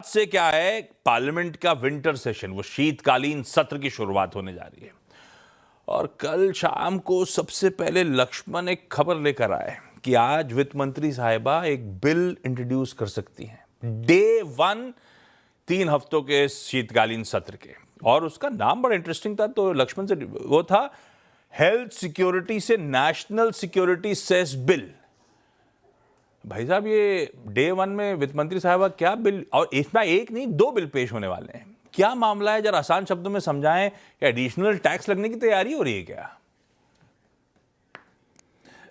से क्या है, पार्लियामेंट का विंटर सेशन, वो शीतकालीन सत्र की शुरुआत होने जा रही है। और कल शाम को सबसे पहले लक्ष्मण एक खबर लेकर आए कि आज वित्त मंत्री साहिबा एक बिल इंट्रोड्यूस कर सकती हैं डे 1 3 हफ्तों के शीतकालीन सत्र के। और उसका नाम बड़ा इंटरेस्टिंग था, तो लक्ष्मण से वो था हेल्थ सिक्योरिटी से नेशनल सिक्योरिटी सेस बिल। भाई साहब, ये डे 1 में वित्त मंत्री साहिबा क्या बिल, और इसमें एक नहीं 2 बिल पेश होने वाले हैं। क्या मामला है, जरा आसान शब्दों में समझाएं। एडिशनल टैक्स लगने की तैयारी हो रही है क्या?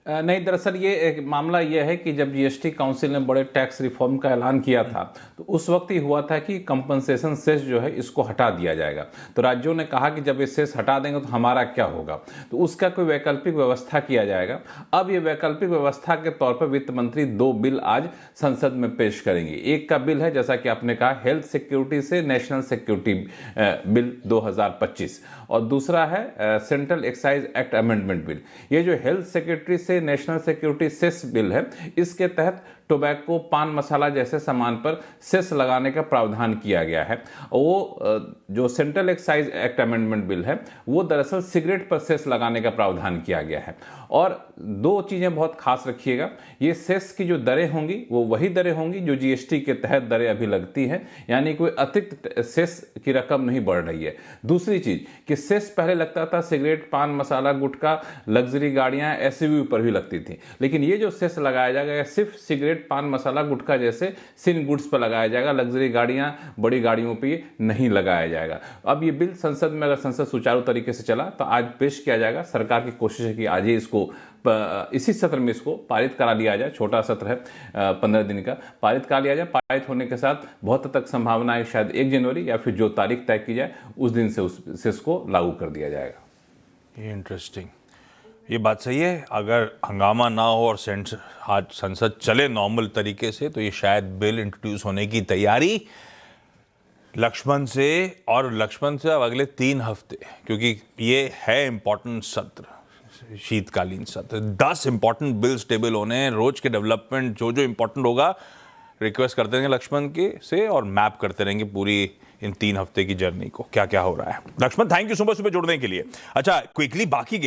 नहीं, दरअसल ये एक मामला यह है कि जब जीएसटी काउंसिल ने बड़े टैक्स रिफॉर्म का ऐलान किया था तो उस वक्त ही हुआ था कि कंपनसेशन सेस जो है इसको हटा दिया जाएगा। तो राज्यों ने कहा कि जब ये सेस हटा देंगे तो हमारा क्या होगा, तो उसका कोई वैकल्पिक व्यवस्था किया जाएगा। अब ये वैकल्पिक व्यवस्था के तौर पर वित्त मंत्री 2 बिल आज संसद में पेश करेंगे। एक का बिल है, जैसा कि आपने कहा, हेल्थ सिक्योरिटी से नेशनल सिक्योरिटी बिल 2025, और दूसरा है central excise act amendment bill. ये जो हेल्थ सिक्योरिटी से नेशनल सिक्योरिटी सेस बिल है, इसके तहत टोबैको, पान मसाला जैसे सामान पर सेस लगाने का प्रावधान किया गया है। वो जो central excise act amendment bill है वो दरअसल सिगरेट पर सेस लगाने का प्रावधान किया गया है। और 2 चीज़ें बहुत खास रखिएगा, ये सेस की जो दरें होंगी वो वही दरें होंगी जो जीएसटी के तहत दरें अभी लगती हैं, यानी कोई अतिरिक्त सेस की रकम नहीं बढ़ रही है। दूसरी चीज़ कि सेस पहले लगता था सिगरेट, पान मसाला, गुटखा, लग्जरी गाड़ियाँ, एसयूवी पर भी लगती थी, लेकिन ये जो सेस लगाया जाएगा सिर्फ सिगरेट, पान मसाला, गुटखा जैसे सिन गुड्स पर लगाया जाएगा। लग्जरी गाड़ियां, बड़ी गाड़ियों पे ये नहीं लगाया जाएगा। अब ये बिल संसद में, अगर संसद सुचारू तरीके से चला तो आज पेश किया जाएगा। सरकार की कोशिश है कि आज ही इसको, इसी सत्र में इसको पारित करा लिया जाए। छोटा सत्र है, 15 दिन का, पारित करा लिया जाए। पारित होने के साथ बहुत हद तक संभावना है शायद 1 जनवरी या फिर जो तारीख तय की जाए उस दिन से उस सेस को लागू कर दिया जाएगा। ये इंटरेस्टिंग, ये बात सही है। अगर हंगामा ना हो और आज संसद चले नॉर्मल तरीके से तो ये शायद बिल इंट्रोड्यूस होने की तैयारी लक्ष्मण से, और लक्ष्मण से अब अगले 3 हफ्ते, क्योंकि ये है इंपॉर्टेंट सत्र, शीतकालीन सत्र। 10 इंपॉर्टेंट बिल्स टेबल होने हैं। रोज के डेवलपमेंट जो जो इंपॉर्टेंट होगा रिक्वेस्ट करते रहेंगे लक्ष्मण के से, और मैप करते रहेंगे पूरी इन 3 हफ्ते की जर्नी को, क्या क्या हो रहा है। लक्ष्मण, थैंक यू सुबह सुबह जुड़ने के लिए। अच्छा, क्विकली बाकी